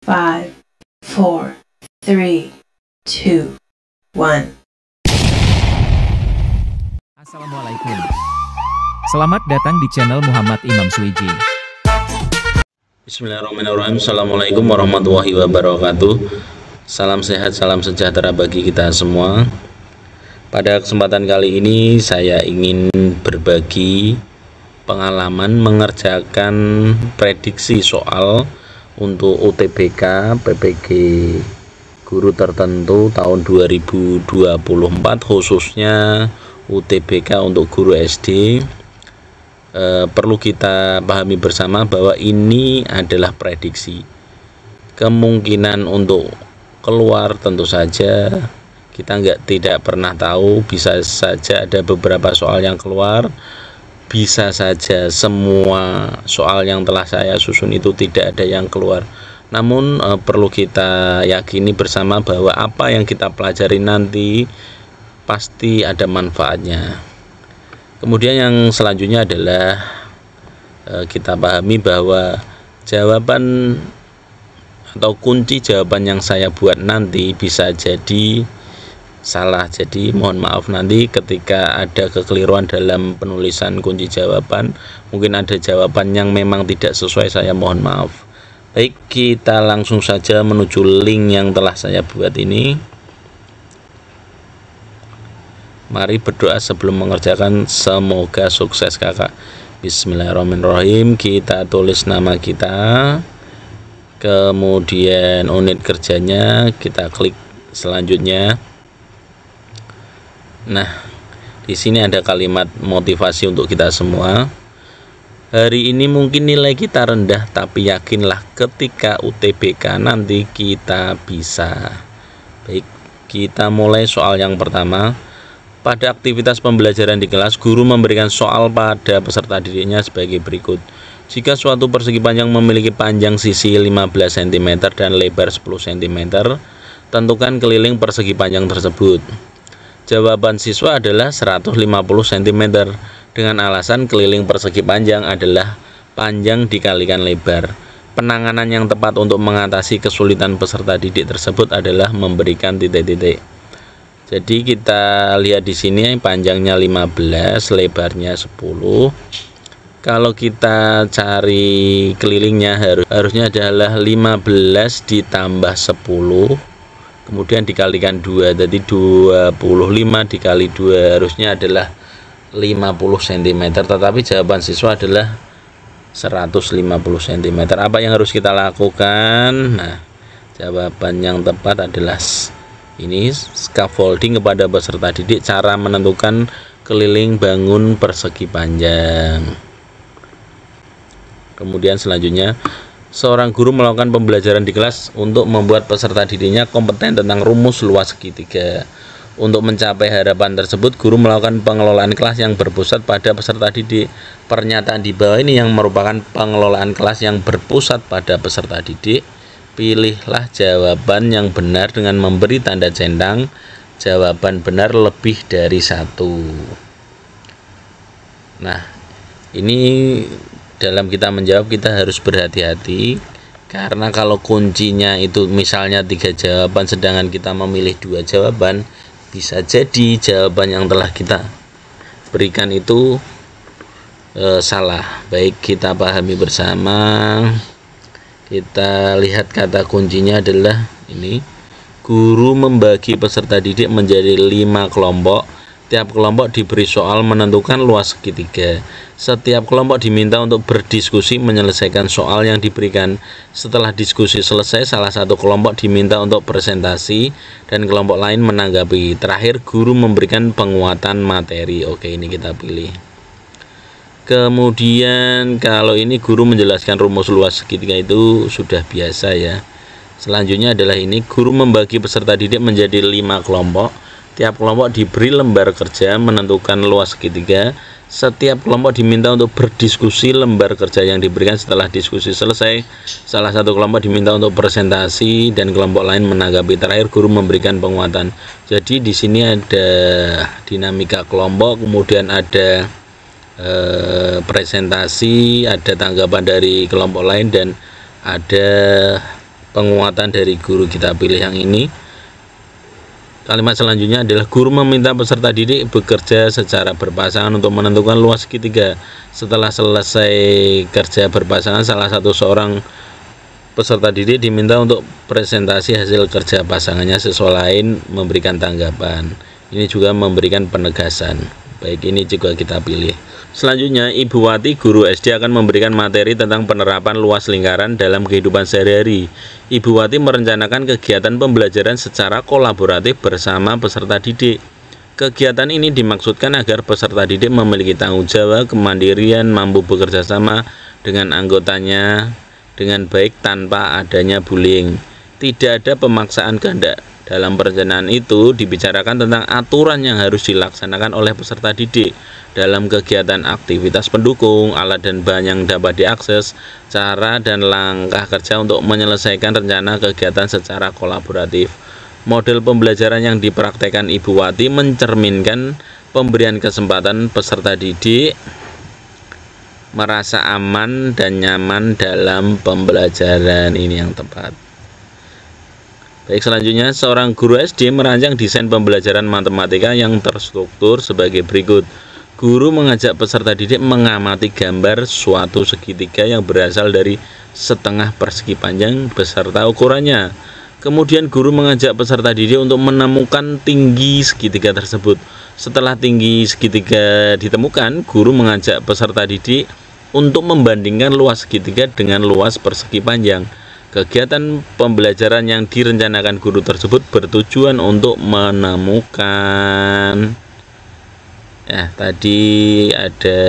5, 4, 3, 2, 1. Assalamualaikum. Selamat datang di channel Muhammad Imam Suwiji. Bismillahirrahmanirrahim. Assalamualaikum warahmatullahi wabarakatuh. Salam sehat, salam sejahtera bagi kita semua. Pada kesempatan kali ini saya ingin berbagi pengalaman mengerjakan prediksi soal untuk UTBK PPG guru tertentu tahun 2024, khususnya UTBK untuk guru SD. Perlu kita pahami bersama bahwa ini adalah prediksi. Kemungkinan untuk keluar tentu saja kita tidak pernah tahu, bisa saja ada beberapa soal yang keluar, bisa saja semua soal yang telah saya susun itu tidak ada yang keluar. Namun perlu kita yakini bersama bahwa apa yang kita pelajari nanti pasti ada manfaatnya. Kemudian yang selanjutnya adalah kita pahami bahwa jawaban atau kunci jawaban yang saya buat nanti bisa jadi salah. Jadi mohon maaf nanti ketika ada kekeliruan dalam penulisan kunci jawaban, mungkin ada jawaban yang memang tidak sesuai, saya mohon maaf. Baik, kita langsung saja menuju link yang telah saya buat ini. Mari berdoa sebelum mengerjakan, semoga sukses kakak. Bismillahirrahmanirrahim. Kita tulis nama kita, kemudian unit kerjanya, kita klik selanjutnya. Nah, di sini ada kalimat motivasi untuk kita semua. Hari ini mungkin nilai kita rendah, tapi yakinlah ketika UTBK nanti kita bisa. Baik, kita mulai soal yang pertama. Pada aktivitas pembelajaran di kelas, guru memberikan soal pada peserta didiknya sebagai berikut. Jika suatu persegi panjang memiliki panjang sisi 15 cm dan lebar 10 cm, tentukan keliling persegi panjang tersebut. Jawaban siswa adalah 150 cm dengan alasan keliling persegi panjang adalah panjang dikalikan lebar. Penanganan yang tepat untuk mengatasi kesulitan peserta didik tersebut adalah memberikan titik-titik. Jadi kita lihat di sini panjangnya 15, lebarnya 10. Kalau kita cari kelilingnya harusnya adalah 15 ditambah 10. Kemudian dikalikan 2, jadi 25 dikali 2 harusnya adalah 50 cm, tetapi jawaban siswa adalah 150 cm. Apa yang harus kita lakukan? Nah, jawaban yang tepat adalah ini, scaffolding kepada peserta didik, cara menentukan keliling bangun persegi panjang. Kemudian selanjutnya, seorang guru melakukan pembelajaran di kelas untuk membuat peserta didiknya kompeten tentang rumus luas segitiga. Untuk mencapai harapan tersebut, guru melakukan pengelolaan kelas yang berpusat pada peserta didik. Pernyataan di bawah ini yang merupakan pengelolaan kelas yang berpusat pada peserta didik. Pilihlah jawaban yang benar dengan memberi tanda centang. Jawaban benar lebih dari 1. Nah, ini dalam kita menjawab kita harus berhati-hati, karena kalau kuncinya itu misalnya 3 jawaban sedangkan kita memilih 2 jawaban, bisa jadi jawaban yang telah kita berikan itu salah. Baik, kita pahami bersama. Kita lihat kata kuncinya adalah ini. Guru membagi peserta didik menjadi 5 kelompok. Tiap kelompok diberi soal menentukan luas segitiga. Setiap kelompok diminta untuk berdiskusi menyelesaikan soal yang diberikan. Setelah diskusi selesai, salah satu kelompok diminta untuk presentasi dan kelompok lain menanggapi. Terakhir, guru memberikan penguatan materi. Oke, ini kita pilih. Kemudian kalau ini guru menjelaskan rumus luas segitiga itu sudah biasa ya. Selanjutnya adalah ini, guru membagi peserta didik menjadi 5 kelompok. Tiap kelompok diberi lembar kerja menentukan luas segitiga. Setiap kelompok diminta untuk berdiskusi lembar kerja yang diberikan. Setelah diskusi selesai, salah satu kelompok diminta untuk presentasi dan kelompok lain menanggapi. Terakhir, guru memberikan penguatan. Jadi di sini ada dinamika kelompok, kemudian ada presentasi, ada tanggapan dari kelompok lain, dan ada penguatan dari guru kita pilih yang ini. Kalimat selanjutnya adalah guru meminta peserta didik bekerja secara berpasangan untuk menentukan luas segitiga. Setelah selesai kerja berpasangan, salah seorang peserta didik diminta untuk presentasi hasil kerja pasangannya, selain memberikan tanggapan. Ini juga memberikan penegasan. Baik, ini juga kita pilih. Selanjutnya, Ibu Wati, guru SD, akan memberikan materi tentang penerapan luas lingkaran dalam kehidupan sehari-hari. Ibu Wati merencanakan kegiatan pembelajaran secara kolaboratif bersama peserta didik. Kegiatan ini dimaksudkan agar peserta didik memiliki tanggung jawab, kemandirian, mampu bekerja sama dengan anggotanya dengan baik tanpa adanya bullying. Tidak ada pemaksaan kehendak. Dalam perencanaan itu dibicarakan tentang aturan yang harus dilaksanakan oleh peserta didik dalam kegiatan aktivitas pendukung, alat dan bahan yang dapat diakses, cara dan langkah kerja untuk menyelesaikan rencana kegiatan secara kolaboratif. Model pembelajaran yang dipraktekkan Ibu Wati mencerminkan pemberian kesempatan peserta didik merasa aman dan nyaman dalam pembelajaran. Ini yang tepat. Baik, selanjutnya seorang guru SD merancang desain pembelajaran matematika yang terstruktur sebagai berikut. Guru mengajak peserta didik mengamati gambar suatu segitiga yang berasal dari setengah persegi panjang beserta ukurannya. Kemudian guru mengajak peserta didik untuk menemukan tinggi segitiga tersebut. Setelah tinggi segitiga ditemukan, guru mengajak peserta didik untuk membandingkan luas segitiga dengan luas persegi panjang. Kegiatan pembelajaran yang direncanakan guru tersebut bertujuan untuk menemukan, tadi ada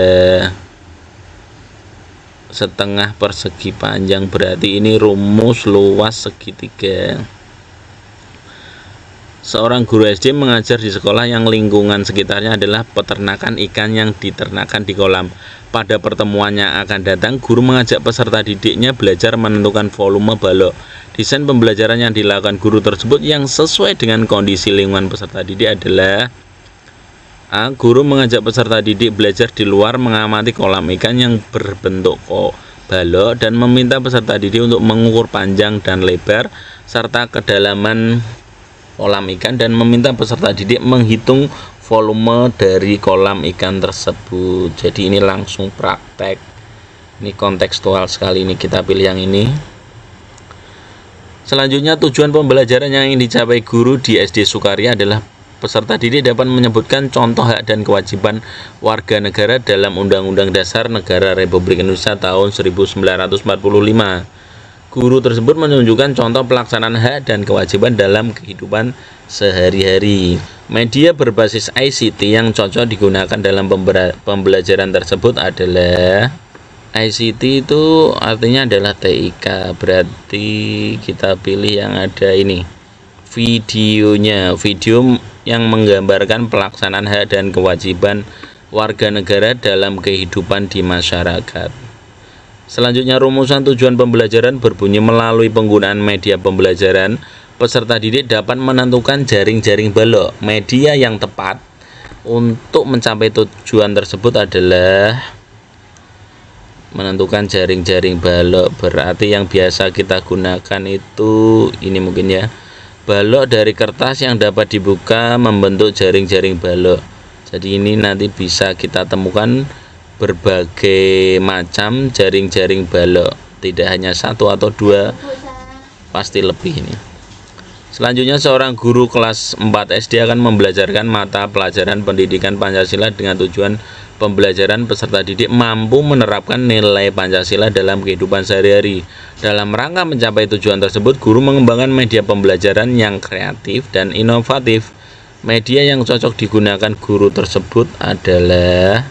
setengah persegi panjang, berarti ini rumus luas segitiga. Seorang guru SD mengajar di sekolah yang lingkungan sekitarnya adalah peternakan ikan yang diternakan di kolam. Pada pertemuan yang akan datang, guru mengajak peserta didiknya belajar menentukan volume balok. Desain pembelajaran yang dilakukan guru tersebut yang sesuai dengan kondisi lingkungan peserta didik adalah: A. Guru mengajak peserta didik belajar di luar mengamati kolam ikan yang berbentuk balok dan meminta peserta didik untuk mengukur panjang dan lebar serta kedalaman kolam ikan dan meminta peserta didik menghitung volume dari kolam ikan tersebut. Jadi ini langsung praktek. Ini kontekstual sekali, ini kita pilih yang ini. Selanjutnya, tujuan pembelajaran yang ingin dicapai guru di SD Sukarya adalah peserta didik dapat menyebutkan contoh hak dan kewajiban warga negara dalam Undang-Undang Dasar Negara Republik Indonesia tahun 1945. Guru tersebut menunjukkan contoh pelaksanaan hak dan kewajiban dalam kehidupan sehari-hari. Media berbasis ICT yang cocok digunakan dalam pembelajaran tersebut adalah ICT, itu artinya adalah TIK, berarti kita pilih yang ada ini, videonya, video yang menggambarkan pelaksanaan hak dan kewajiban warga negara dalam kehidupan di masyarakat. Selanjutnya, rumusan tujuan pembelajaran berbunyi melalui penggunaan media pembelajaran, peserta didik dapat menentukan jaring-jaring balok. Media yang tepat untuk mencapai tujuan tersebut adalah menentukan jaring-jaring balok. Berarti yang biasa kita gunakan itu ini mungkin ya, balok dari kertas yang dapat dibuka membentuk jaring-jaring balok. Jadi ini nanti bisa kita temukan berbagai macam jaring-jaring balok, tidak hanya satu atau dua, pasti lebih ini. Selanjutnya, seorang guru kelas 4 SD akan membelajarkan mata pelajaran pendidikan Pancasila dengan tujuan pembelajaran peserta didik mampu menerapkan nilai Pancasila dalam kehidupan sehari-hari. Dalam rangka mencapai tujuan tersebut, guru mengembangkan media pembelajaran yang kreatif dan inovatif. Media yang cocok digunakan guru tersebut adalah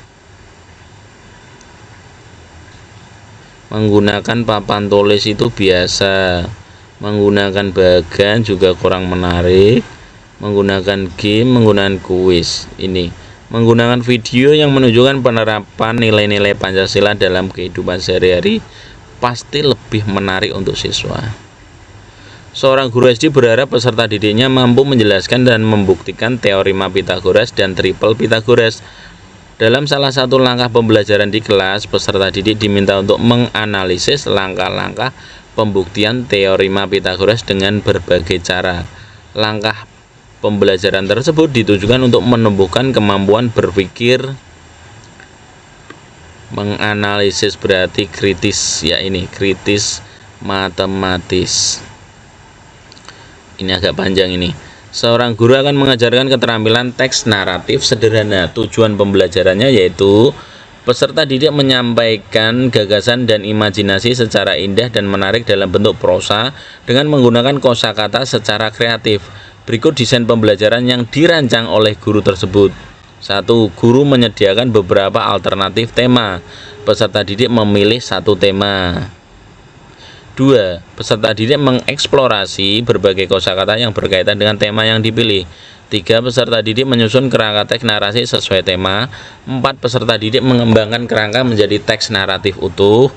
menggunakan papan tulis, itu biasa. Menggunakan bagan juga kurang menarik. Menggunakan game, menggunakan kuis. Ini menggunakan video yang menunjukkan penerapan nilai-nilai Pancasila dalam kehidupan sehari-hari pasti lebih menarik untuk siswa. Seorang guru SD berharap peserta didiknya mampu menjelaskan dan membuktikan teorema Pythagoras dan triple Pythagoras. Dalam salah satu langkah pembelajaran di kelas, peserta didik diminta untuk menganalisis langkah-langkah pembuktian teorema Pythagoras dengan berbagai cara. Langkah pembelajaran tersebut ditujukan untuk menumbuhkan kemampuan berpikir menganalisis, berarti kritis ya, ini kritis matematis. Ini agak panjang ini. Seorang guru akan mengajarkan keterampilan teks naratif sederhana. Tujuan pembelajarannya yaitu peserta didik menyampaikan gagasan dan imajinasi secara indah dan menarik dalam bentuk prosa dengan menggunakan kosakata secara kreatif. Berikut desain pembelajaran yang dirancang oleh guru tersebut. 1. Guru menyediakan beberapa alternatif tema. Peserta didik memilih satu tema. 2. Peserta didik mengeksplorasi berbagai kosakata yang berkaitan dengan tema yang dipilih. 3. Peserta didik menyusun kerangka teks narasi sesuai tema. 4. Peserta didik mengembangkan kerangka menjadi teks naratif utuh.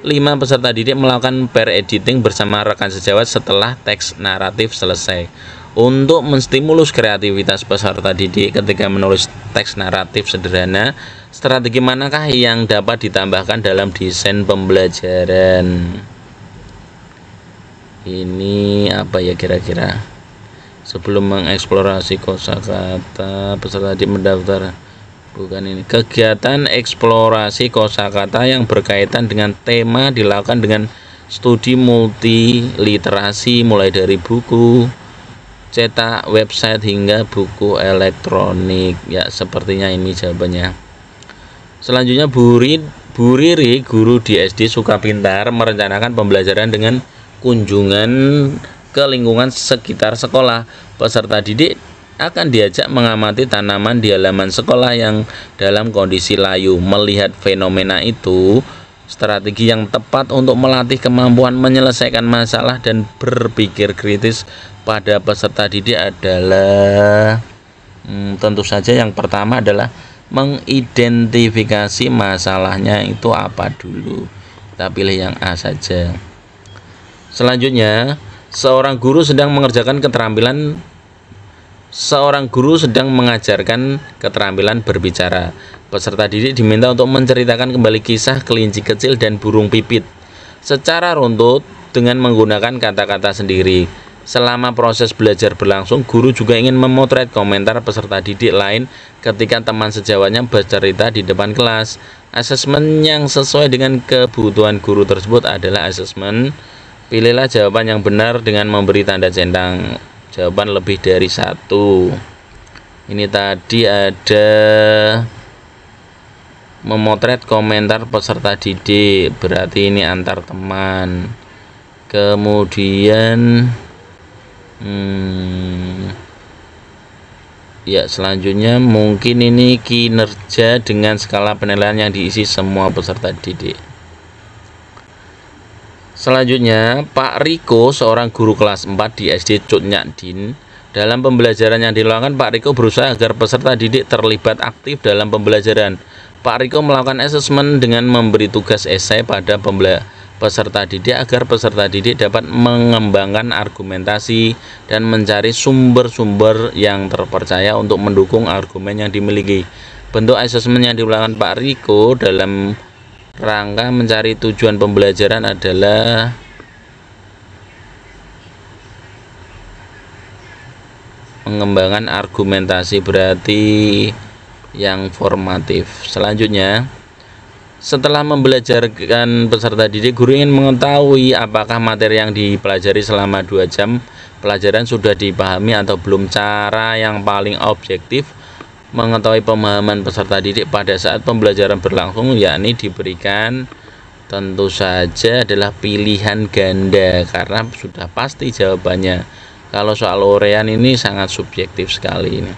5. Peserta didik melakukan pair editing bersama rekan sejawat setelah teks naratif selesai. Untuk menstimulus kreativitas peserta didik ketika menulis teks naratif sederhana, strategi manakah yang dapat ditambahkan dalam desain pembelajaran? Ini apa ya kira-kira? Sebelum mengeksplorasi kosakata, peserta didik mendaftar. Bukan ini. Kegiatan eksplorasi kosakata yang berkaitan dengan tema dilakukan dengan studi multi literasi mulai dari buku cetak, website hingga buku elektronik. Ya, sepertinya ini jawabannya. Selanjutnya Bu Riri, guru di SD Sukapintar, merencanakan pembelajaran dengan kunjungan ke lingkungan sekitar sekolah. Peserta didik akan diajak mengamati tanaman di halaman sekolah yang dalam kondisi layu. Melihat fenomena itu, strategi yang tepat untuk melatih kemampuan menyelesaikan masalah dan berpikir kritis pada peserta didik adalah tentu saja yang pertama adalah mengidentifikasi masalahnya itu apa dulu. Kita pilih yang A saja. Selanjutnya, seorang guru sedang mengajarkan keterampilan berbicara. Peserta didik diminta untuk menceritakan kembali kisah kelinci kecil dan burung pipit secara runtut dengan menggunakan kata-kata sendiri. Selama proses belajar berlangsung, guru juga ingin memotret komentar peserta didik lain ketika teman sejawatnya bercerita di depan kelas. Asesmen yang sesuai dengan kebutuhan guru tersebut adalah asesmen. Pilihlah jawaban yang benar dengan memberi tanda centang. Jawaban lebih dari satu. Ini tadi ada memotret komentar peserta didik, berarti ini antar teman. Kemudian ya selanjutnya mungkin ini kinerja dengan skala penilaian yang diisi semua peserta didik. Selanjutnya Pak Riko, seorang guru kelas 4 di SD Cutnyadin. Dalam pembelajaran yang dilakukan, Pak Riko berusaha agar peserta didik terlibat aktif dalam pembelajaran. Pak Riko melakukan asesmen dengan memberi tugas esai pada peserta didik agar peserta didik dapat mengembangkan argumentasi dan mencari sumber-sumber yang terpercaya untuk mendukung argumen yang dimiliki. Bentuk asesmen yang dilakukan Pak Riko dalam rangka mencari tujuan pembelajaran adalah mengembangkan argumentasi, berarti yang formatif. Selanjutnya, setelah membelajarkan peserta didik, guru ingin mengetahui apakah materi yang dipelajari selama 2 jam pelajaran sudah dipahami atau belum. Cara yang paling objektif mengetahui pemahaman peserta didik pada saat pembelajaran berlangsung, yakni diberikan tentu saja adalah pilihan ganda karena sudah pasti jawabannya. Kalau soal urean ini sangat subjektif sekali ini.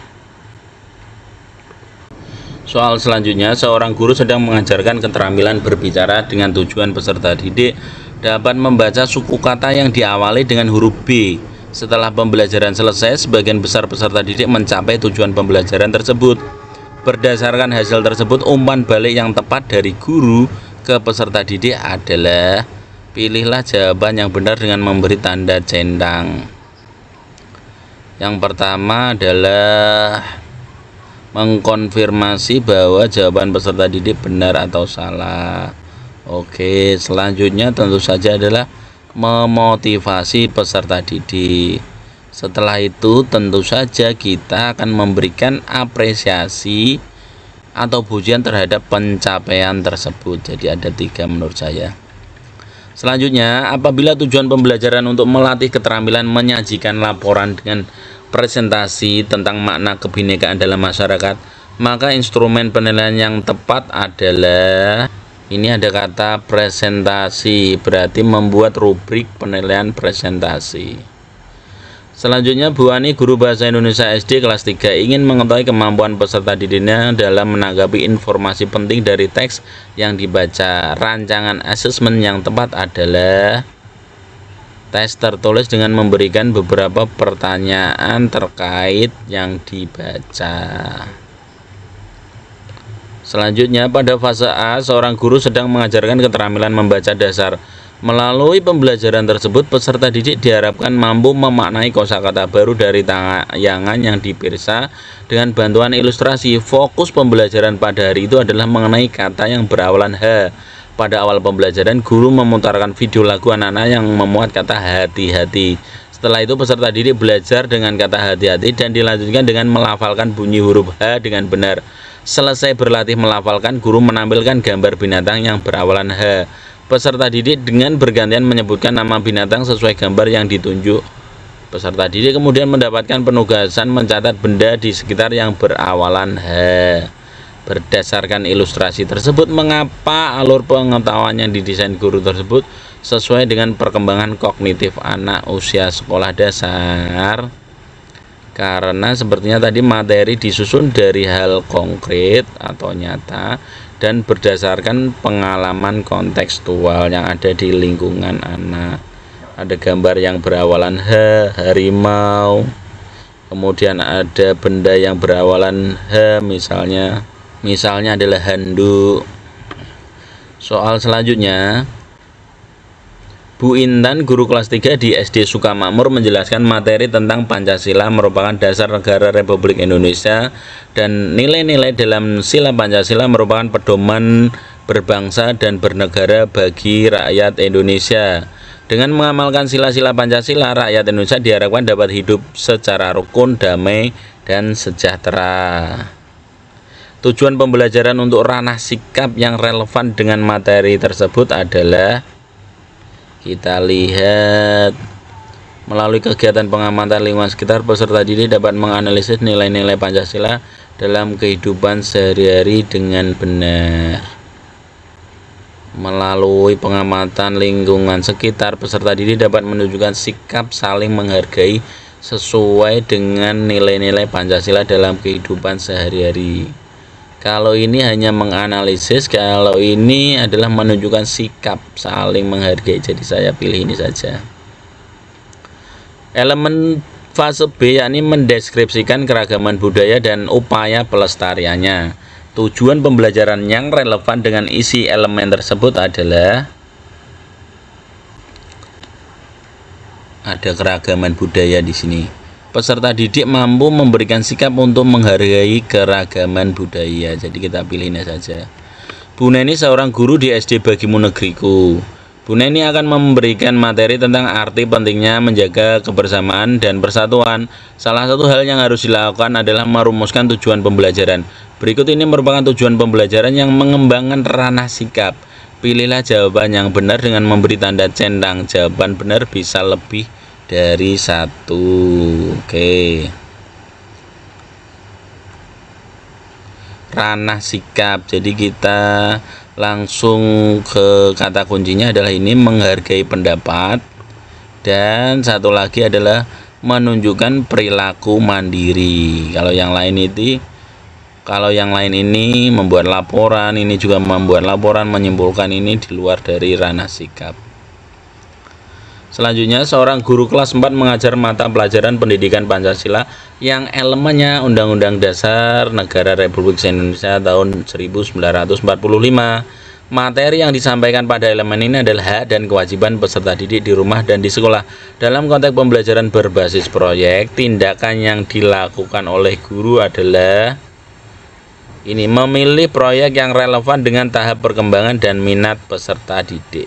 Soal selanjutnya, seorang guru sedang mengajarkan keterampilan berbicara dengan tujuan peserta didik dapat membaca suku kata yang diawali dengan huruf B. Setelah pembelajaran selesai, sebagian besar peserta didik mencapai tujuan pembelajaran tersebut. Berdasarkan hasil tersebut, umpan balik yang tepat dari guru ke peserta didik adalah pilihlah jawaban yang benar dengan memberi tanda centang. Yang pertama adalah mengkonfirmasi bahwa jawaban peserta didik benar atau salah. Oke, selanjutnya tentu saja adalah memotivasi peserta didik. Setelah itu tentu saja kita akan memberikan apresiasi atau pujian terhadap pencapaian tersebut. Jadi ada 3 menurut saya. Selanjutnya, apabila tujuan pembelajaran untuk melatih keterampilan menyajikan laporan dengan presentasi tentang makna kebinekaan dalam masyarakat, maka instrumen penilaian yang tepat adalah, ini ada kata presentasi, berarti membuat rubrik penilaian presentasi. Selanjutnya, Bu Ani, guru bahasa Indonesia SD kelas 3, ingin mengetahui kemampuan peserta didiknya dalam menanggapi informasi penting dari teks yang dibaca. Rancangan asesmen yang tepat adalah tes tertulis dengan memberikan beberapa pertanyaan terkait yang dibaca. Selanjutnya, pada fase A, seorang guru sedang mengajarkan keterampilan membaca dasar. Melalui pembelajaran tersebut, peserta didik diharapkan mampu memaknai kosakata baru dari tayangan yang dipirsa dengan bantuan ilustrasi. Fokus pembelajaran pada hari itu adalah mengenai kata yang berawalan H. Pada awal pembelajaran, guru memutarkan video lagu anak-anak yang memuat kata hati-hati. Setelah itu, peserta didik belajar dengan kata hati-hati dan dilanjutkan dengan melafalkan bunyi huruf H dengan benar. Selesai berlatih melafalkan, guru menampilkan gambar binatang yang berawalan H. Peserta didik dengan bergantian menyebutkan nama binatang sesuai gambar yang ditunjuk. Peserta didik kemudian mendapatkan penugasan mencatat benda di sekitar yang berawalan H. Berdasarkan ilustrasi tersebut, mengapa alur pengetahuan yang didesain guru tersebut sesuai dengan perkembangan kognitif anak usia sekolah dasar? Karena sepertinya tadi materi disusun dari hal konkret atau nyata dan berdasarkan pengalaman kontekstual yang ada di lingkungan anak. Ada gambar yang berawalan H, harimau, kemudian ada benda yang berawalan H, misalnya adalah handuk. Soal selanjutnya, Bu Intan, guru kelas 3 di SD Sukamakmur, menjelaskan materi tentang Pancasila merupakan dasar negara Republik Indonesia dan nilai-nilai dalam sila Pancasila merupakan pedoman berbangsa dan bernegara bagi rakyat Indonesia. Dengan mengamalkan sila-sila Pancasila, rakyat Indonesia diharapkan dapat hidup secara rukun, damai, dan sejahtera. Tujuan pembelajaran untuk ranah sikap yang relevan dengan materi tersebut adalah, kita lihat, melalui kegiatan pengamatan lingkungan sekitar, peserta didik dapat menganalisis nilai-nilai Pancasila dalam kehidupan sehari-hari dengan benar. Melalui pengamatan lingkungan sekitar, peserta didik dapat menunjukkan sikap saling menghargai sesuai dengan nilai-nilai Pancasila dalam kehidupan sehari-hari. Kalau ini hanya menganalisis, kalau ini adalah menunjukkan sikap saling menghargai. Jadi saya pilih ini saja. Elemen fase B yakni mendeskripsikan keragaman budaya dan upaya pelestariannya. Tujuan pembelajaran yang relevan dengan isi elemen tersebut adalah, ada keragaman budaya di sini. Peserta didik mampu memberikan sikap untuk menghargai keragaman budaya. Jadi kita pilih ini saja. Bu Neni, seorang guru di SD Bagimu Negeriku. Bu Neni akan memberikan materi tentang arti pentingnya menjaga kebersamaan dan persatuan. Salah satu hal yang harus dilakukan adalah merumuskan tujuan pembelajaran. Berikut ini merupakan tujuan pembelajaran yang mengembangkan ranah sikap. Pilihlah jawaban yang benar dengan memberi tanda centang. Jawaban benar bisa lebih dari 1. Oke. Ranah sikap. Jadi kita langsung ke kata kuncinya adalah ini, menghargai pendapat, dan satu lagi adalah menunjukkan perilaku mandiri. Kalau yang lain ini membuat laporan, ini juga membuat laporan, menyimpulkan, ini di luar dari ranah sikap. Selanjutnya, seorang guru kelas 4 mengajar mata pelajaran pendidikan Pancasila yang elemennya Undang-Undang Dasar Negara Republik Indonesia tahun 1945. Materi yang disampaikan pada elemen ini adalah hak dan kewajiban peserta didik di rumah dan di sekolah. Dalam konteks pembelajaran berbasis proyek, tindakan yang dilakukan oleh guru adalah ini, memilih proyek yang relevan dengan tahap perkembangan dan minat peserta didik.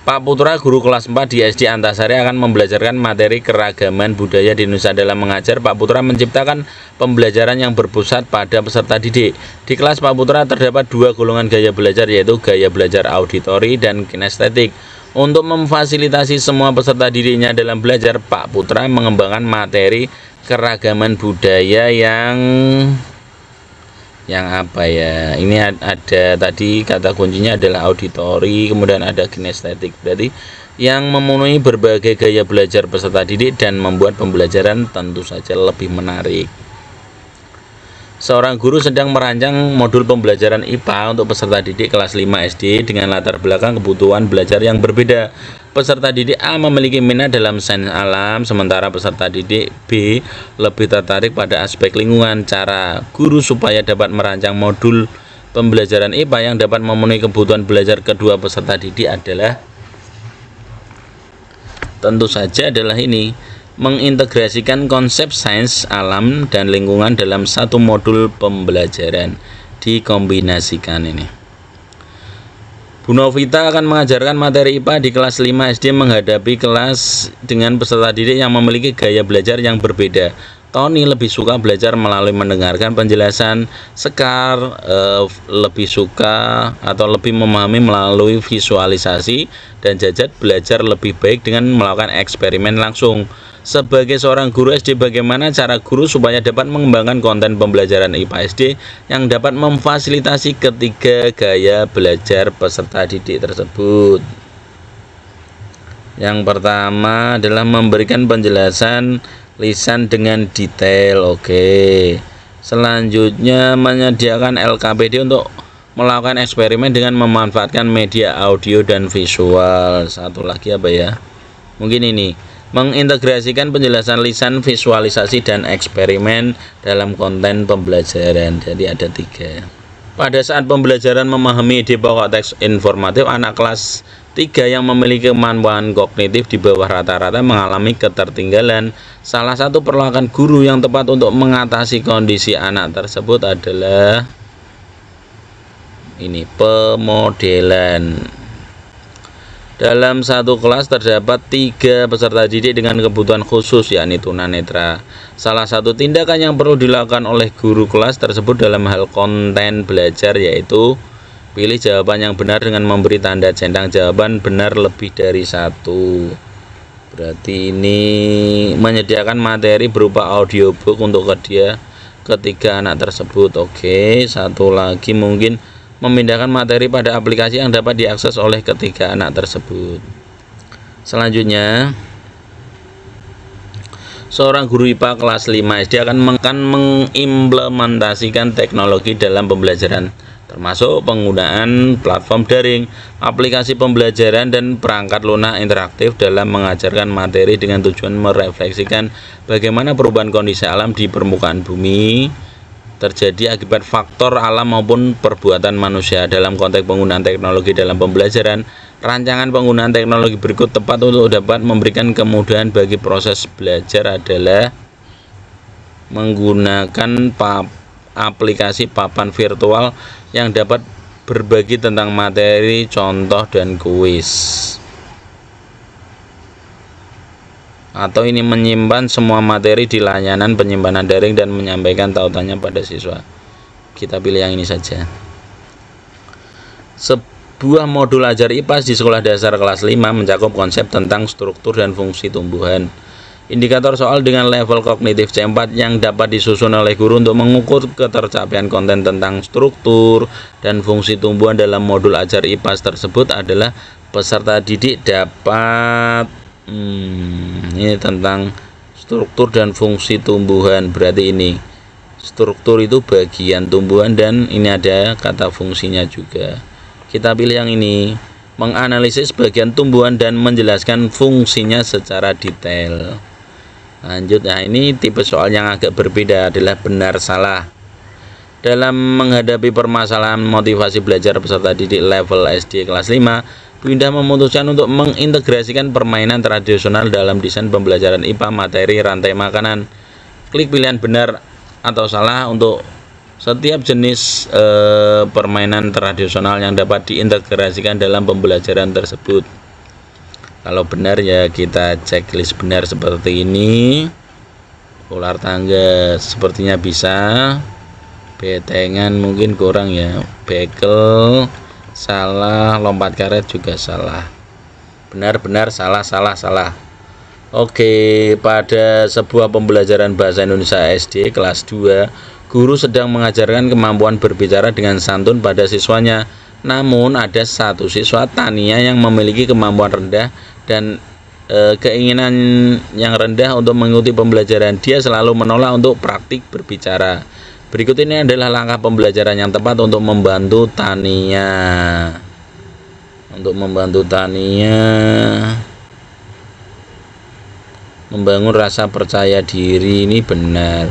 Pak Putra, guru kelas 4 di SD Antasari, akan membelajarkan materi keragaman budaya di Indonesia. Dalam mengajar, Pak Putra menciptakan pembelajaran yang berpusat pada peserta didik. Di kelas Pak Putra terdapat dua golongan gaya belajar, yaitu gaya belajar auditori dan kinestetik. Untuk memfasilitasi semua peserta didiknya dalam belajar, Pak Putra mengembangkan materi keragaman budaya yang apa ya, ini ada tadi kata kuncinya adalah auditori, kemudian ada kinestetik, berarti yang memenuhi berbagai gaya belajar peserta didik dan membuat pembelajaran tentu saja lebih menarik. Seorang guru sedang merancang modul pembelajaran IPA untuk peserta didik kelas 5 SD dengan latar belakang kebutuhan belajar yang berbeda. Peserta didik A memiliki minat dalam sains alam, sementara peserta didik B lebih tertarik pada aspek lingkungan. Cara guru supaya dapat merancang modul pembelajaran IPA yang dapat memenuhi kebutuhan belajar kedua peserta didik adalah tentu saja adalah ini: mengintegrasikan konsep sains alam dan lingkungan dalam satu modul pembelajaran. Dikombinasikan ini. Bu Novita akan mengajarkan materi IPA di kelas 5 SD menghadapi kelas dengan peserta didik yang memiliki gaya belajar yang berbeda. Tony lebih suka belajar melalui mendengarkan penjelasan, Sekar lebih suka atau lebih memahami melalui visualisasi, dan Jajat belajar lebih baik dengan melakukan eksperimen langsung. Sebagai seorang guru SD, bagaimana cara guru supaya dapat mengembangkan konten pembelajaran IPA SD yang dapat memfasilitasi ketiga gaya belajar peserta didik tersebut? Yang pertama adalah memberikan penjelasan lisan dengan detail. Oke. Selanjutnya menyediakan LKPD untuk melakukan eksperimen dengan memanfaatkan media audio dan visual. Satu lagi apa ya? Mungkin ini, mengintegrasikan penjelasan lisan, visualisasi, dan eksperimen dalam konten pembelajaran. Jadi ada 3. Pada saat pembelajaran memahami ide pokok teks informatif, anak kelas 3 yang memiliki kemampuan kognitif di bawah rata-rata mengalami ketertinggalan. Salah satu perlakuan guru yang tepat untuk mengatasi kondisi anak tersebut adalah ini, pemodelan. Dalam satu kelas terdapat 3 peserta didik dengan kebutuhan khusus, yakni tunanetra. Salah satu tindakan yang perlu dilakukan oleh guru kelas tersebut dalam hal konten belajar yaitu pilih jawaban yang benar dengan memberi tanda centang jawaban benar lebih dari 1. Berarti ini menyediakan materi berupa audiobook untuk ketiga anak tersebut. Oke, satu lagi mungkin memindahkan materi pada aplikasi yang dapat diakses oleh ketiga anak tersebut. Selanjutnya, seorang guru IPA kelas 5 SD akan mengimplementasikan teknologi dalam pembelajaran, termasuk penggunaan platform daring, aplikasi pembelajaran, dan perangkat lunak interaktif dalam mengajarkan materi dengan tujuan merefleksikan bagaimana perubahan kondisi alam di permukaan bumi terjadi akibat faktor alam maupun perbuatan manusia. Dalam konteks penggunaan teknologi dalam pembelajaran, rancangan penggunaan teknologi berikut tepat untuk dapat memberikan kemudahan bagi proses belajar adalah menggunakan aplikasi papan virtual yang dapat berbagi tentang materi, contoh, dan kuis. Atau ini menyimpan semua materi di layanan penyimpanan daring dan menyampaikan tautannya pada siswa. Kita pilih yang ini saja. Sebuah modul ajar IPA di sekolah dasar kelas 5 mencakup konsep tentang struktur dan fungsi tumbuhan. Indikator soal dengan level kognitif C4 yang dapat disusun oleh guru untuk mengukur ketercapaian konten tentang struktur dan fungsi tumbuhan dalam modul ajar IPA tersebut adalah peserta didik dapat ini tentang struktur dan fungsi tumbuhan. Berarti ini struktur itu bagian tumbuhan, dan ini ada kata fungsinya juga. Kita pilih yang ini, menganalisis bagian tumbuhan dan menjelaskan fungsinya secara detail. Lanjut, nah ini tipe soal yang agak berbeda, adalah benar salah. Dalam menghadapi permasalahan motivasi belajar peserta didik level SD kelas 5, Bu Indah memutuskan untuk mengintegrasikan permainan tradisional dalam desain pembelajaran IPA materi rantai makanan. Klik pilihan benar atau salah untuk setiap jenis permainan tradisional yang dapat diintegrasikan dalam pembelajaran tersebut. Kalau benar ya kita checklist benar seperti ini. Ular tangga sepertinya bisa. Betengan mungkin kurang ya. Bekel salah, lompat karet juga salah. Benar-benar salah. Oke, pada sebuah pembelajaran bahasa Indonesia SD kelas 2, guru sedang mengajarkan kemampuan berbicara dengan santun pada siswanya. Namun ada satu siswa Tania yang memiliki kemampuan rendah dan keinginan yang rendah untuk mengikuti pembelajaran. Dia selalu menolak untuk praktik berbicara. Berikut ini adalah langkah pembelajaran yang tepat untuk membantu Tania. Membangun rasa percaya diri ini benar.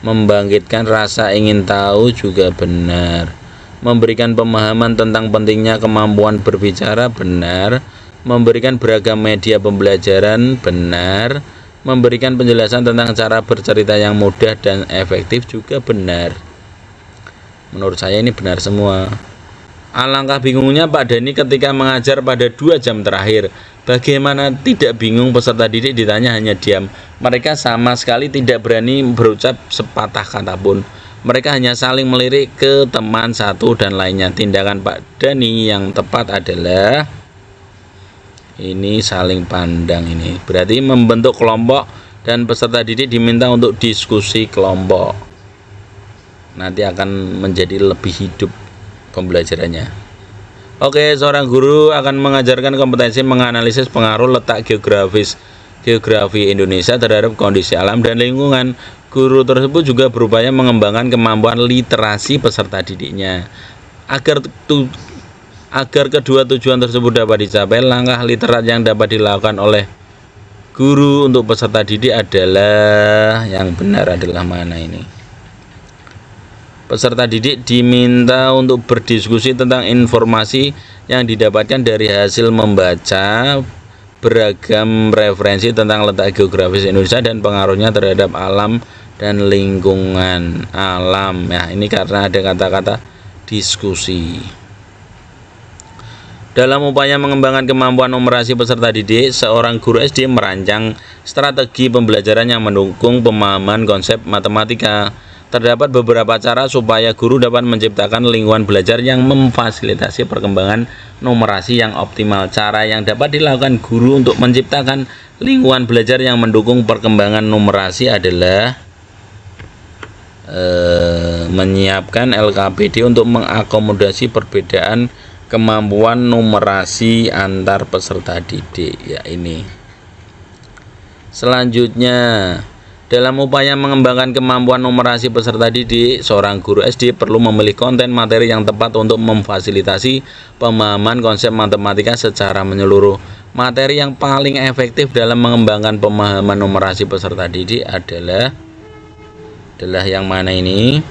Membangkitkan rasa ingin tahu juga benar. Memberikan pemahaman tentang pentingnya kemampuan berbicara benar. Memberikan beragam media pembelajaran benar. Memberikan penjelasan tentang cara bercerita yang mudah dan efektif juga benar. Menurut saya ini benar semua. Alangkah bingungnya Pak Dani ketika mengajar pada 2 jam terakhir. Bagaimana tidak bingung peserta didik ditanya hanya diam. Mereka sama sekali tidak berani berucap sepatah kata pun. Mereka hanya saling melirik ke teman satu dan lainnya. Tindakan Pak Dani yang tepat adalah ini saling pandang ini. Berarti membentuk kelompok dan peserta didik diminta untuk diskusi kelompok. Nanti akan menjadi lebih hidup pembelajarannya. Oke, seorang guru akan mengajarkan kompetensi menganalisis pengaruh letak geografi Indonesia terhadap kondisi alam dan lingkungan. Guru tersebut juga berupaya mengembangkan kemampuan literasi peserta didiknya. Agar kedua tujuan tersebut dapat dicapai, langkah literat yang dapat dilakukan oleh guru untuk peserta didik adalah yang benar adalah mana ini? Peserta didik diminta untuk berdiskusi tentang informasi yang didapatkan dari hasil membaca beragam referensi tentang letak geografis Indonesia dan pengaruhnya terhadap alam dan lingkungan alam. Ya, ini karena ada kata-kata diskusi. Dalam upaya mengembangkan kemampuan numerasi peserta didik, seorang guru SD merancang strategi pembelajaran yang mendukung pemahaman konsep matematika. Terdapat beberapa cara supaya guru dapat menciptakan lingkungan belajar yang memfasilitasi perkembangan numerasi yang optimal. Cara yang dapat dilakukan guru untuk menciptakan lingkungan belajar yang mendukung perkembangan numerasi adalah menyiapkan LKPD untuk mengakomodasi perbedaan kemampuan numerasi antar peserta didik. Ya, ini. Selanjutnya, dalam upaya mengembangkan kemampuan numerasi peserta didik, seorang guru SD perlu memilih konten materi yang tepat untuk memfasilitasi pemahaman konsep matematika secara menyeluruh. Materi yang paling efektif dalam mengembangkan pemahaman numerasi peserta didik adalah yang mana ini?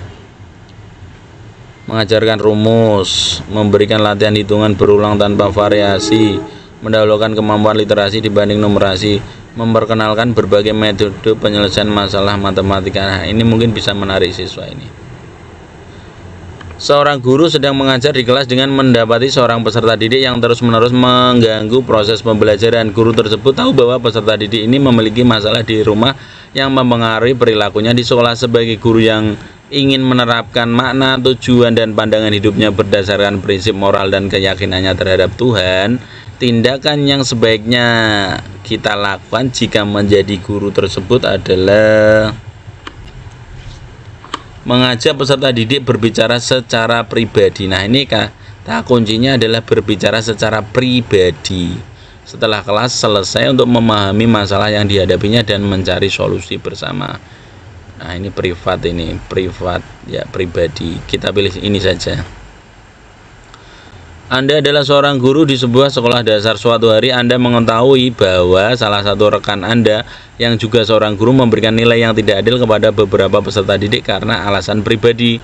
Mengajarkan rumus, memberikan latihan hitungan berulang tanpa variasi, mendahulukan kemampuan literasi dibanding numerasi, memperkenalkan berbagai metode penyelesaian masalah matematika. Nah, ini mungkin bisa menarik siswa ini. Seorang guru sedang mengajar di kelas dengan mendapati seorang peserta didik yang terus-menerus mengganggu proses pembelajaran. Guru tersebut tahu bahwa peserta didik ini memiliki masalah di rumah yang mempengaruhi perilakunya di sekolah. Sebagai guru yang ingin menerapkan makna, tujuan, dan pandangan hidupnya berdasarkan prinsip moral dan keyakinannya terhadap Tuhan, tindakan yang sebaiknya kita lakukan jika menjadi guru tersebut adalah mengajak peserta didik berbicara secara pribadi. Nah, ini kata kuncinya adalah berbicara secara pribadi setelah kelas selesai untuk memahami masalah yang dihadapinya dan mencari solusi bersama. Nah, ini privat ya, pribadi. Kita pilih ini saja. Anda adalah seorang guru di sebuah sekolah dasar. Suatu hari Anda mengetahui bahwa salah satu rekan Anda yang juga seorang guru memberikan nilai yang tidak adil kepada beberapa peserta didik karena alasan pribadi.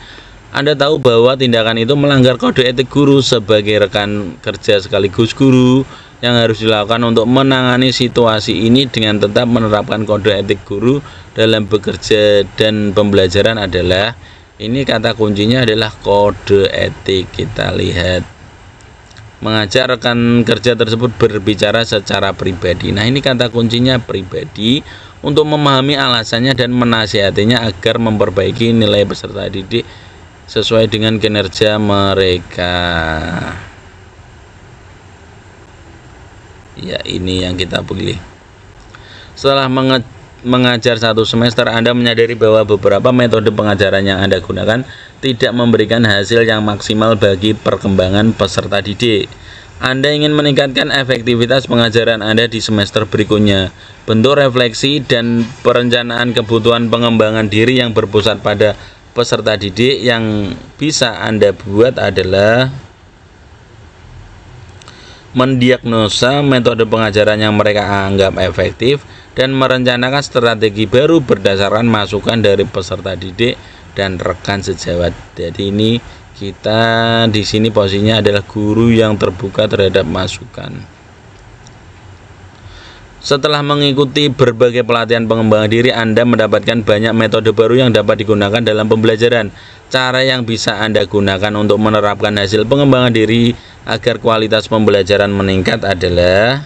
Anda tahu bahwa tindakan itu melanggar kode etik guru. Sebagai rekan kerja sekaligus guru, yang harus dilakukan untuk menangani situasi ini dengan tetap menerapkan kode etik guru dalam bekerja dan pembelajaran adalah, ini kata kuncinya adalah kode etik. Kita lihat mengajak rekan kerja tersebut berbicara secara pribadi. Nah, ini kata kuncinya pribadi, untuk memahami alasannya dan menasihatinya agar memperbaiki nilai peserta didik sesuai dengan kinerja mereka. Ya, ini yang kita pilih. Setelah mengajar 1 semester, Anda menyadari bahwa beberapa metode pengajaran yang Anda gunakan tidak memberikan hasil yang maksimal bagi perkembangan peserta didik. Anda ingin meningkatkan efektivitas pengajaran Anda di semester berikutnya. Bentuk refleksi dan perencanaan kebutuhan pengembangan diri yang berpusat pada peserta didik yang bisa Anda buat adalah mendiagnosa metode pengajaran yang mereka anggap efektif dan merencanakan strategi baru berdasarkan masukan dari peserta didik dan rekan sejawat. Jadi ini kita di sini posisinya adalah guru yang terbuka terhadap masukan. Setelah mengikuti berbagai pelatihan pengembangan diri, Anda mendapatkan banyak metode baru yang dapat digunakan dalam pembelajaran. Cara yang bisa Anda gunakan untuk menerapkan hasil pengembangan diri agar kualitas pembelajaran meningkat adalah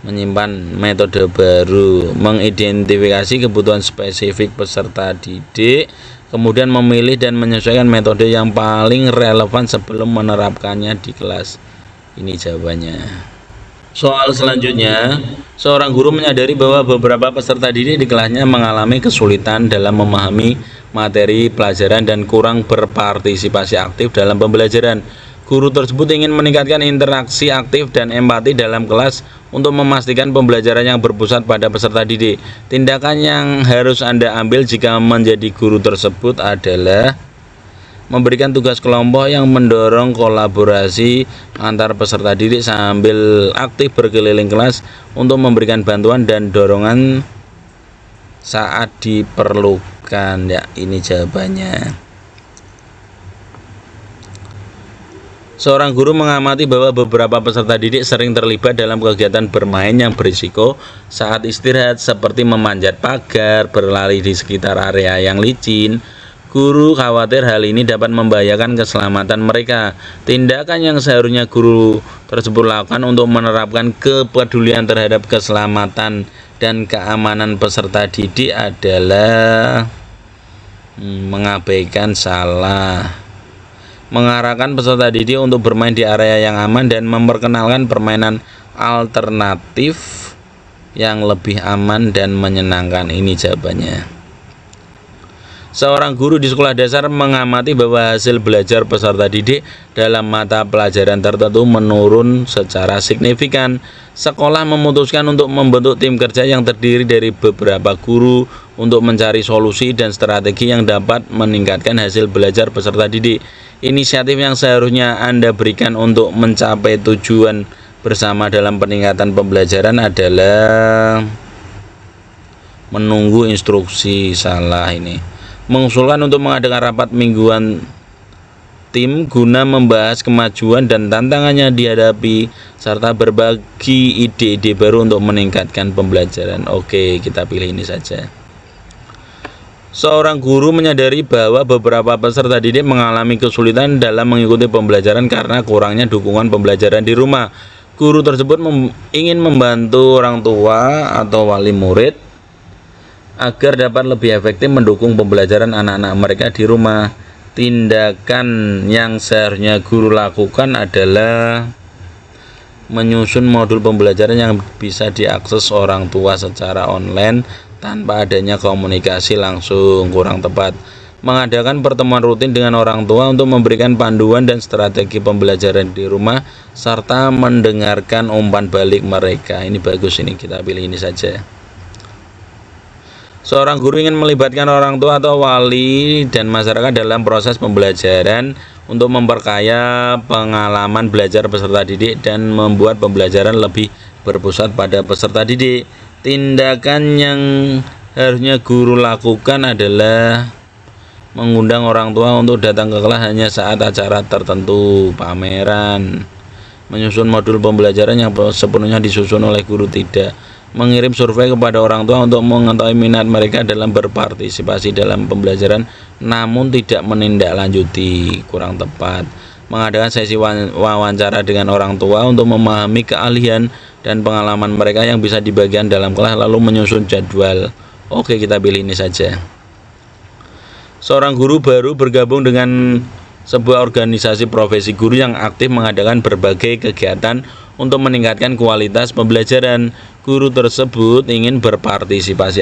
menyimpan metode baru, mengidentifikasi kebutuhan spesifik peserta didik, kemudian memilih dan menyesuaikan metode yang paling relevan sebelum menerapkannya di kelas. Ini jawabannya. Soal selanjutnya, seorang guru menyadari bahwa beberapa peserta didik di kelasnya mengalami kesulitan dalam memahami materi pelajaran dan kurang berpartisipasi aktif dalam pembelajaran. Guru tersebut ingin meningkatkan interaksi aktif dan empati dalam kelas untuk memastikan pembelajaran yang berpusat pada peserta didik. Tindakan yang harus Anda ambil jika menjadi guru tersebut adalah memberikan tugas kelompok yang mendorong kolaborasi antar peserta didik sambil aktif berkeliling kelas untuk memberikan bantuan dan dorongan saat diperlukan. Ya, ini jawabannya. Seorang guru mengamati bahwa beberapa peserta didik sering terlibat dalam kegiatan bermain yang berisiko saat istirahat, seperti memanjat pagar, berlari di sekitar area yang licin. Guru khawatir hal ini dapat membahayakan keselamatan mereka. Tindakan yang seharusnya guru tersebut lakukan untuk menerapkan kepedulian terhadap keselamatan dan keamanan peserta didik adalah mengabaikan salah, mengarahkan peserta didik untuk bermain di area yang aman dan memperkenalkan permainan alternatif yang lebih aman dan menyenangkan. Ini jawabannya. Seorang guru di sekolah dasar mengamati bahwa hasil belajar peserta didik dalam mata pelajaran tertentu menurun secara signifikan. Sekolah memutuskan untuk membentuk tim kerja yang terdiri dari beberapa guru untuk mencari solusi dan strategi yang dapat meningkatkan hasil belajar peserta didik. Inisiatif yang seharusnya Anda berikan untuk mencapai tujuan bersama dalam peningkatan pembelajaran adalah menunggu instruksi. Salah ini. Mengusulkan untuk mengadakan rapat mingguan tim guna membahas kemajuan dan tantangannya dihadapi serta berbagi ide-ide baru untuk meningkatkan pembelajaran. Oke, kita pilih ini saja. Seorang guru menyadari bahwa beberapa peserta didik mengalami kesulitan dalam mengikuti pembelajaran karena kurangnya dukungan pembelajaran di rumah. Guru tersebut ingin membantu orang tua atau wali murid agar dapat lebih efektif mendukung pembelajaran anak-anak mereka di rumah. Tindakan yang seharusnya guru lakukan adalah menyusun modul pembelajaran yang bisa diakses orang tua secara online tanpa adanya komunikasi langsung. Kurang tepat. Mengadakan pertemuan rutin dengan orang tua untuk memberikan panduan dan strategi pembelajaran di rumah serta mendengarkan umpan balik mereka. Ini bagus, ini kita pilih ini saja. Seorang guru ingin melibatkan orang tua atau wali dan masyarakat dalam proses pembelajaran untuk memperkaya pengalaman belajar peserta didik dan membuat pembelajaran lebih berpusat pada peserta didik. Tindakan yang harusnya guru lakukan adalah mengundang orang tua untuk datang ke kelas hanya saat acara tertentu, pameran, menyusun modul pembelajaran yang sepenuhnya disusun oleh guru, tidak mengirim survei kepada orang tua untuk mengetahui minat mereka dalam berpartisipasi dalam pembelajaran namun tidak menindaklanjuti. Kurang tepat. mengadakan sesi wawancara dengan orang tua untuk memahami keahlian dan pengalaman mereka yang bisa dibagikan dalam kelas, lalu menyusun jadwal. Oke, kita pilih ini saja. Seorang guru baru bergabung dengan sebuah organisasi profesi guru yang aktif mengadakan berbagai kegiatan untuk meningkatkan kualitas pembelajaran. Guru tersebut ingin berpartisipasi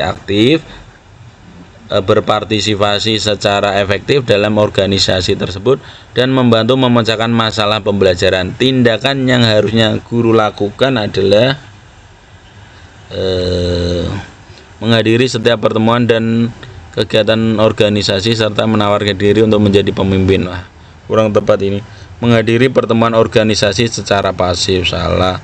secara efektif dalam organisasi tersebut dan membantu memecahkan masalah pembelajaran. Tindakan yang harusnya guru lakukan adalah menghadiri setiap pertemuan dan kegiatan organisasi serta menawarkan diri untuk menjadi pemimpin. Wah, kurang tepat ini. Menghadiri pertemuan organisasi secara pasif, salah.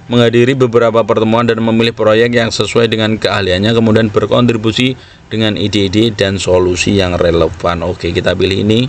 Menghadiri beberapa pertemuan dan memilih proyek yang sesuai dengan keahliannya, kemudian berkontribusi dengan ide-ide dan solusi yang relevan. Oke, kita pilih ini.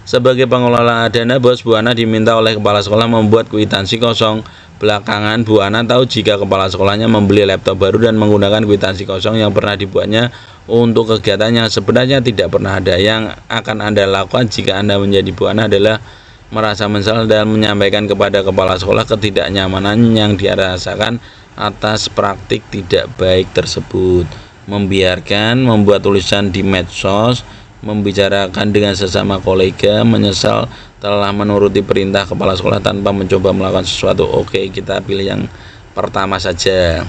Sebagai pengelola dana, bos Bu Ana diminta oleh kepala sekolah membuat kwitansi kosong. Belakangan Bu Ana tahu jika kepala sekolahnya membeli laptop baru dan menggunakan kwitansi kosong yang pernah dibuatnya untuk kegiatan yang sebenarnya tidak pernah ada. Yang akan Anda lakukan jika Anda menjadi Bu Ana adalah merasa menyesal dan menyampaikan kepada kepala sekolah ketidaknyamanan yang dia rasakan atas praktik tidak baik tersebut. Membiarkan, membuat tulisan di medsos, membicarakan dengan sesama kolega, menyesal telah menuruti perintah kepala sekolah tanpa mencoba melakukan sesuatu. Oke, kita pilih yang pertama saja.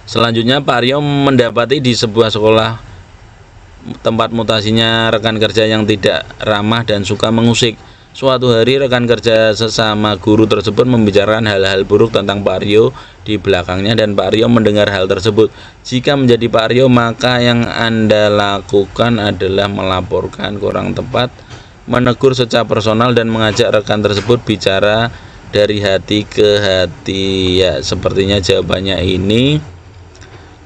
Selanjutnya, Pak Aryo mendapati di sebuah sekolah tempat mutasinya rekan kerja yang tidak ramah dan suka mengusik. Suatu hari rekan kerja sesama guru tersebut membicarakan hal-hal buruk tentang Pak Aryo di belakangnya dan Pak Aryo mendengar hal tersebut. Jika menjadi Pak Aryo, maka yang Anda lakukan adalah melaporkan, kurang tepat, menegur secara personal dan mengajak rekan tersebut bicara dari hati ke hati. Ya, sepertinya jawabannya ini.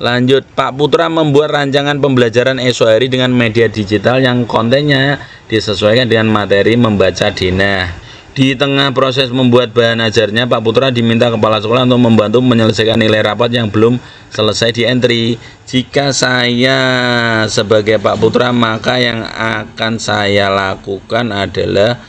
Lanjut, Pak Putra membuat rancangan pembelajaran esok hari dengan media digital yang kontennya disesuaikan dengan materi membaca denah. Di tengah proses membuat bahan ajarnya, Pak Putra diminta kepala sekolah untuk membantu menyelesaikan nilai rapat yang belum selesai di entry. Jika saya sebagai Pak Putra, maka yang akan saya lakukan adalah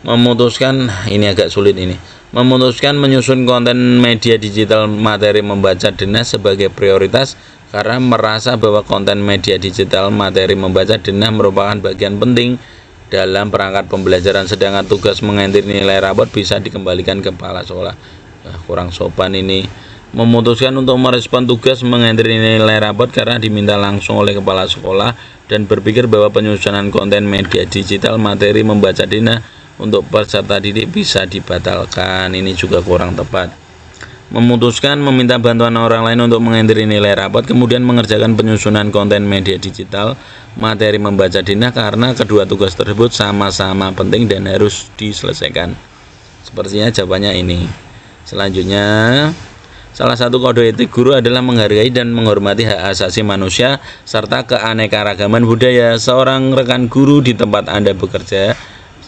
memutuskan, ini agak sulit ini, memutuskan menyusun konten media digital materi membaca denah sebagai prioritas karena merasa bahwa konten media digital materi membaca denah merupakan bagian penting dalam perangkat pembelajaran, sedangkan tugas mengentir nilai rapot bisa dikembalikan ke kepala sekolah. Kurang sopan ini. Memutuskan untuk merespon tugas mengentir nilai rapot karena diminta langsung oleh kepala sekolah dan berpikir bahwa penyusunan konten media digital materi membaca denah untuk peserta didik bisa dibatalkan. Ini juga kurang tepat. Memutuskan meminta bantuan orang lain untuk mengendiri nilai rapot, kemudian mengerjakan penyusunan konten media digital materi membaca denah karena kedua tugas tersebut sama-sama penting dan harus diselesaikan. Sepertinya jawabannya ini. Selanjutnya, salah satu kode etik guru adalah menghargai dan menghormati hak asasi manusia serta keanekaragaman budaya. Seorang rekan guru di tempat Anda bekerja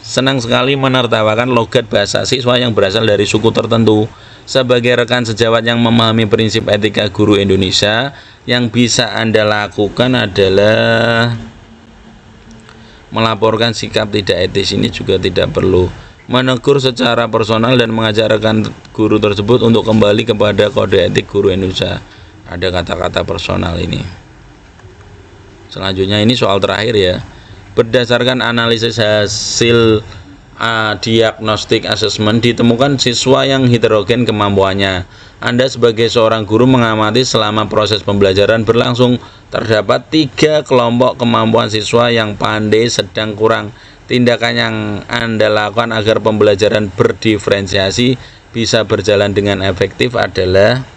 senang sekali menertawakan logat bahasa siswa yang berasal dari suku tertentu. Sebagai rekan sejawat yang memahami prinsip etika guru Indonesia, yang bisa Anda lakukan adalah melaporkan sikap tidak etis. Ini juga tidak perlu. Menegur secara personal dan mengajak rekan guru tersebut untuk kembali kepada kode etik guru Indonesia. Ada kata-kata personal ini. Selanjutnya ini soal terakhir ya. Berdasarkan analisis hasil diagnostik assessment, ditemukan siswa yang heterogen kemampuannya. Anda sebagai seorang guru mengamati selama proses pembelajaran berlangsung, terdapat 3 kelompok kemampuan siswa yang pandai, sedang, kurang. Tindakan yang Anda lakukan agar pembelajaran berdiferensiasi bisa berjalan dengan efektif adalah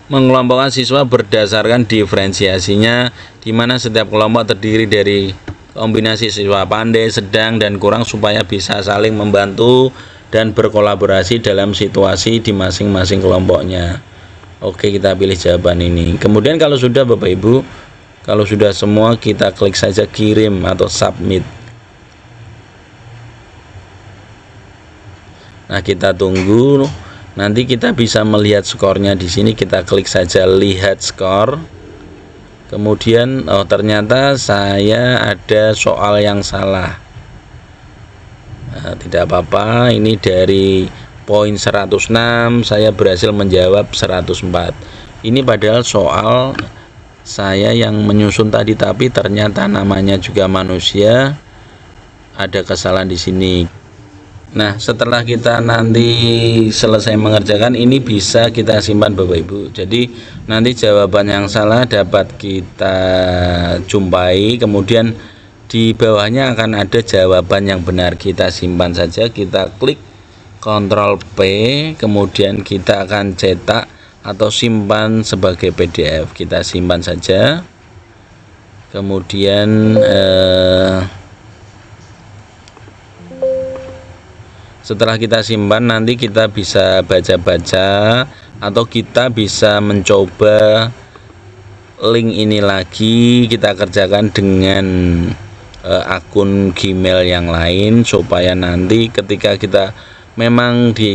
mengelompokkan siswa berdasarkan diferensiasinya, di mana setiap kelompok terdiri dari kombinasi siswa pandai, sedang, dan kurang supaya bisa saling membantu dan berkolaborasi dalam situasi di masing-masing kelompoknya. Oke, kita pilih jawaban ini. Kemudian kalau sudah Bapak Ibu, kalau sudah semua, kita klik saja kirim atau submit. Nah, kita tunggu. Nanti kita bisa melihat skornya di sini. Kita klik saja lihat skor. Kemudian ternyata saya ada soal yang salah. Nah, tidak apa-apa, ini dari poin 106 saya berhasil menjawab 104. Ini padahal soal saya yang menyusun tadi, tapi ternyata namanya juga manusia, ada kesalahan di sini. Nah, setelah kita nanti selesai mengerjakan ini bisa kita simpan Bapak Ibu. Jadi nanti jawaban yang salah dapat kita jumpai, kemudian di bawahnya akan ada jawaban yang benar. Kita simpan saja, kita klik Ctrl P, kemudian kita akan cetak atau simpan sebagai PDF. Kita simpan saja, kemudian setelah kita simpan nanti kita bisa baca-baca atau kita bisa mencoba link ini lagi, kita kerjakan dengan akun Gmail yang lain, supaya nanti ketika kita memang di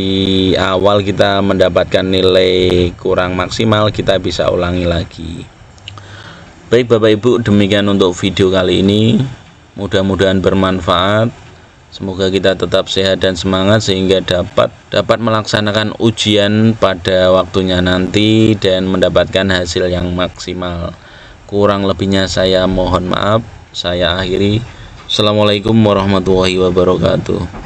awal kita mendapatkan nilai kurang maksimal, kita bisa ulangi lagi. Baik Bapak Ibu, demikian untuk video kali ini, mudah-mudahan bermanfaat. Semoga kita tetap sehat dan semangat sehingga dapat melaksanakan ujian pada waktunya nanti dan mendapatkan hasil yang maksimal. Kurang lebihnya saya mohon maaf. Saya akhiri. Assalamualaikum warahmatullahi wabarakatuh.